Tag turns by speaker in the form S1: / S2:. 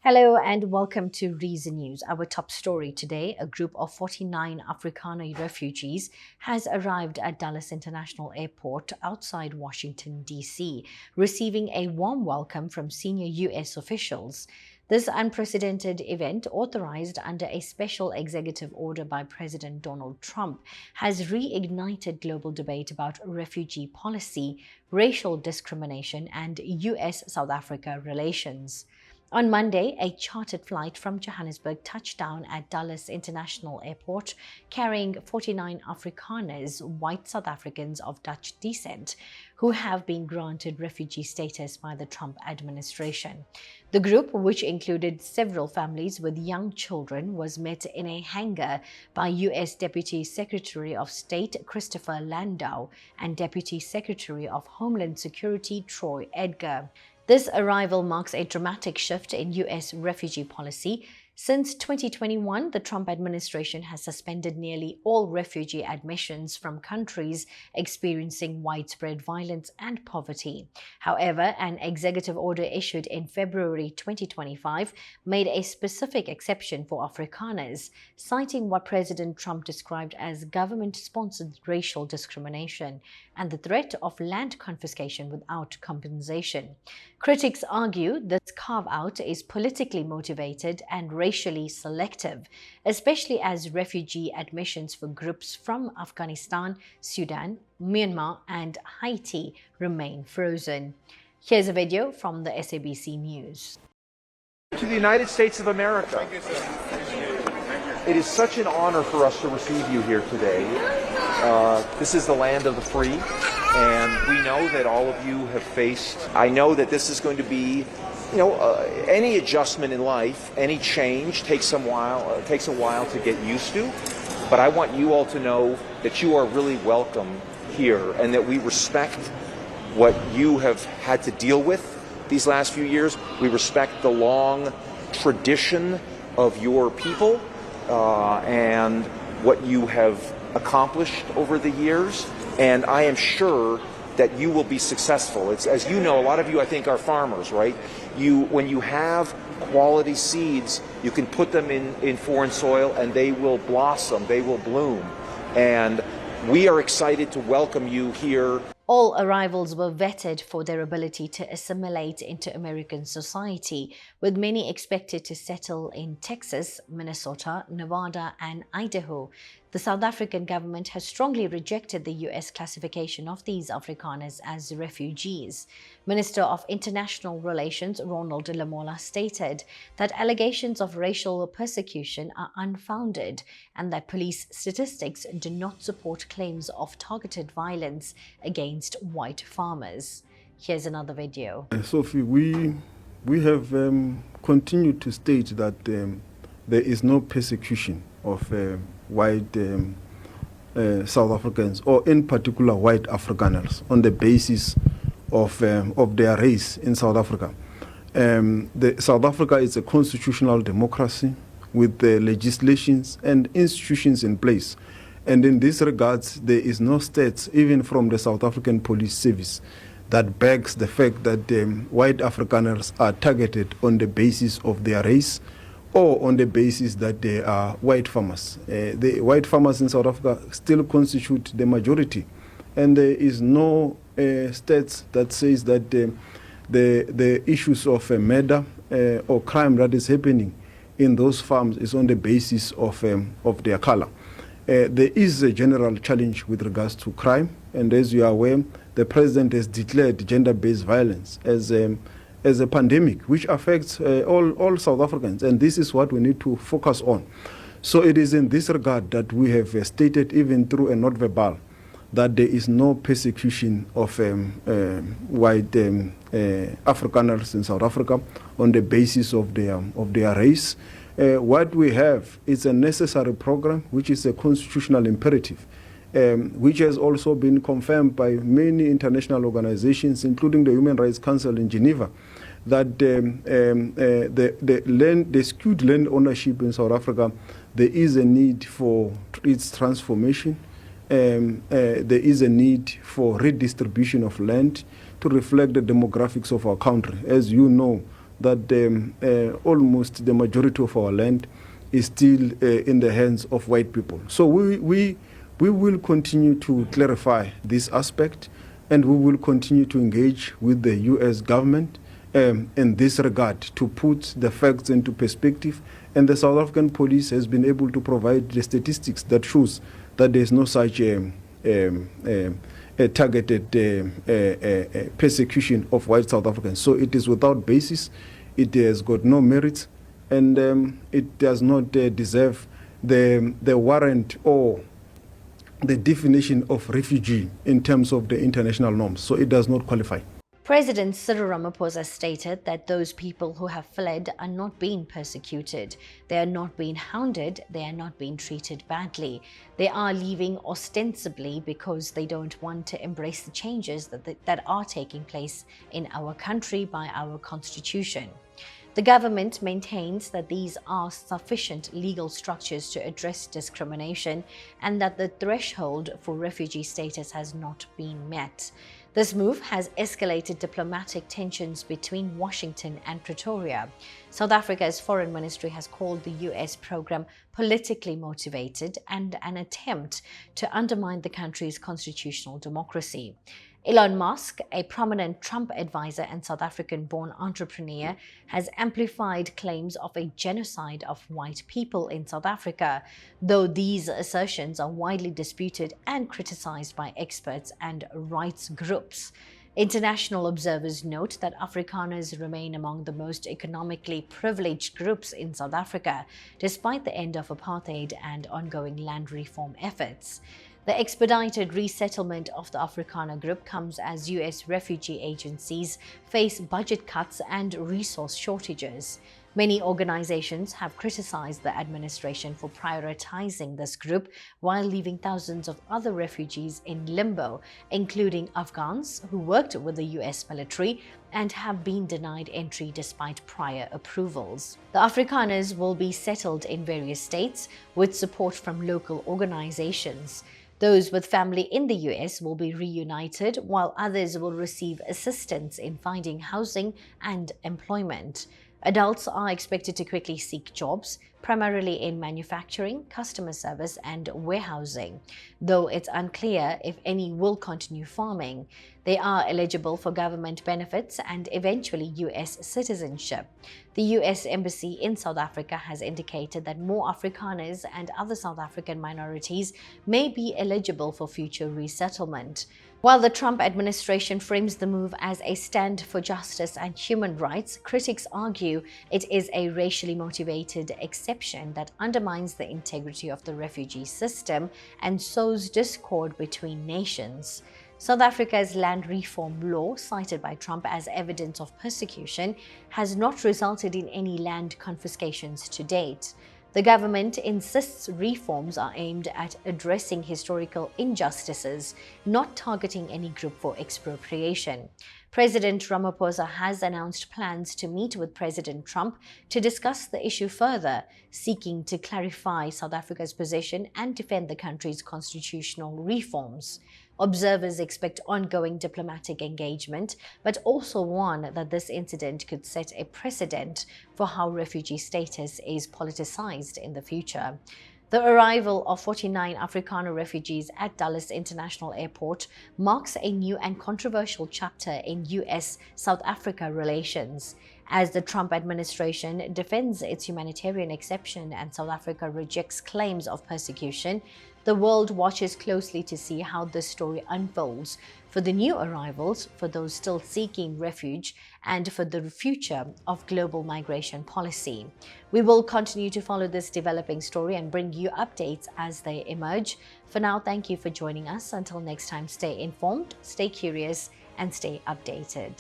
S1: Hello and welcome to Reason News. Our top story today, a group of 49 Afrikaner refugees has arrived at Dulles International Airport outside Washington, D.C., receiving a warm welcome from senior U.S. officials. This unprecedented event, authorized under a special executive order by President Donald Trump, has reignited global debate about refugee policy, racial discrimination, and U.S. South Africa relations. On Monday, a chartered flight from Johannesburg touched down at Dulles International Airport, carrying 49 Afrikaners, white South Africans of Dutch descent, who have been granted refugee status by the Trump administration. The group, which included several families with young children, was met in a hangar by U.S. Deputy Secretary of State Christopher Landau and Deputy Secretary of Homeland Security Troy Edgar. This arrival marks a dramatic shift in U.S. refugee policy. Since 2021, the Trump administration has suspended nearly all refugee admissions from countries experiencing widespread violence and poverty. However, an executive order issued in February 2025 made a specific exception for Afrikaners, citing what President Trump described as government-sponsored racial discrimination and the threat of land confiscation without compensation. Critics argue this carve-out is politically motivated and racially selective, especially as refugee admissions for groups from Afghanistan, Sudan, Myanmar, and Haiti remain frozen. Here's a video from the SABC News.
S2: To the United States of America. It is such an honor for us to receive you here today. This is the land of the free, and we know that all of you have faced. I know that this is going to be, any adjustment in life, any change takes a while to get used to. But I want you all to know that you are really welcome here, and that we respect what you have had to deal with these last few years. We respect the long tradition of your people and what you have accomplished over the years, and I am sure that you will be successful. It's, as you know, a lot of you I think are farmers, right? When you have quality seeds, you can put them in foreign soil and they will blossom, they will bloom. And we are excited to welcome you here.
S1: All arrivals were vetted for their ability to assimilate into American society, with many expected to settle in Texas, Minnesota, Nevada, and Idaho. The South African government has strongly rejected the U.S. classification of these Afrikaners as refugees. Minister of International Relations Ronald Lamola stated that allegations of racial persecution are unfounded and that police statistics do not support claims of targeted violence against white farmers. Here's another video.
S3: Sophie, we have continued to state that there is no persecution of white South Africans, or in particular white Afrikaners, on the basis of their race in South Africa. South Africa is a constitutional democracy with legislations and institutions in place. And in this regards, there is no state, even from the South African Police Service, that backs the fact that white Afrikaners are targeted on the basis of their race or on the basis that they are white farmers. The white farmers in South Africa still constitute the majority. And there is no state that says that the issues of murder or crime that is happening in those farms is on the basis of their color. There is a general challenge with regards to crime, and as you are aware, the president has declared gender-based violence as a pandemic which affects all South Africans, and this is what we need to focus on. So it is in this regard that we have stated, even through a note verbal, that there is no persecution of white Afrikaners in South Africa on the basis of their race. What we have is a necessary program, which is a constitutional imperative, which has also been confirmed by many international organizations, including the Human Rights Council in Geneva, that the skewed land ownership in South Africa, there is a need for its transformation. There is a need for redistribution of land to reflect the demographics of our country. As you know, that almost the majority of our land is still in the hands of white people. So we will continue to clarify this aspect, and we will continue to engage with the U.S. government in this regard to put the facts into perspective. And the South African police has been able to provide the statistics that shows that there is no such targeted persecution of white South Africans. So it is without basis, it has got no merit, and it does not deserve the warrant or the definition of refugee in terms of the international norms. So it does not qualify.
S1: President Cyril Ramaphosa stated that those people who have fled are not being persecuted, they are not being hounded, they are not being treated badly. They are leaving ostensibly because they don't want to embrace the changes that are taking place in our country by our constitution. The government maintains that these are sufficient legal structures to address discrimination and that the threshold for refugee status has not been met. This move has escalated diplomatic tensions between Washington and Pretoria. South Africa's foreign ministry has called the U.S. program politically motivated and an attempt to undermine the country's constitutional democracy. Elon Musk, a prominent Trump advisor and South African-born entrepreneur, has amplified claims of a genocide of white people in South Africa, though these assertions are widely disputed and criticized by experts and rights groups. International observers note that Afrikaners remain among the most economically privileged groups in South Africa, despite the end of apartheid and ongoing land reform efforts. The expedited resettlement of the Afrikaner group comes as U.S. refugee agencies face budget cuts and resource shortages. Many organizations have criticized the administration for prioritizing this group while leaving thousands of other refugees in limbo, including Afghans who worked with the U.S. military and have been denied entry despite prior approvals. The Afrikaners will be settled in various states with support from local organizations. Those with family in the U.S. will be reunited, while others will receive assistance in finding housing and employment. Adults are expected to quickly seek jobs, primarily in manufacturing, customer service, and warehousing, though it's unclear if any will continue farming. They are eligible for government benefits and eventually U.S. citizenship. The U.S. Embassy in South Africa has indicated that more Afrikaners and other South African minorities may be eligible for future resettlement. While the Trump administration frames the move as a stand for justice and human rights, critics argue it is a racially motivated exception that undermines the integrity of the refugee system and sows discord between nations. South Africa's land reform law, cited by Trump as evidence of persecution, has not resulted in any land confiscations to date. The government insists reforms are aimed at addressing historical injustices, not targeting any group for expropriation. President Ramaphosa has announced plans to meet with President Trump to discuss the issue further, seeking to clarify South Africa's position and defend the country's constitutional reforms. Observers expect ongoing diplomatic engagement, but also warn that this incident could set a precedent for how refugee status is politicized in the future. The arrival of 49 Afrikaner refugees at Dulles International Airport marks a new and controversial chapter in U.S. South Africa relations. As the Trump administration defends its humanitarian exception and South Africa rejects claims of persecution, the world watches closely to see how this story unfolds for the new arrivals, for those still seeking refuge, and for the future of global migration policy. We will continue to follow this developing story and bring you updates as they emerge. For now, thank you for joining us. Until next time, stay informed, stay curious, and stay updated.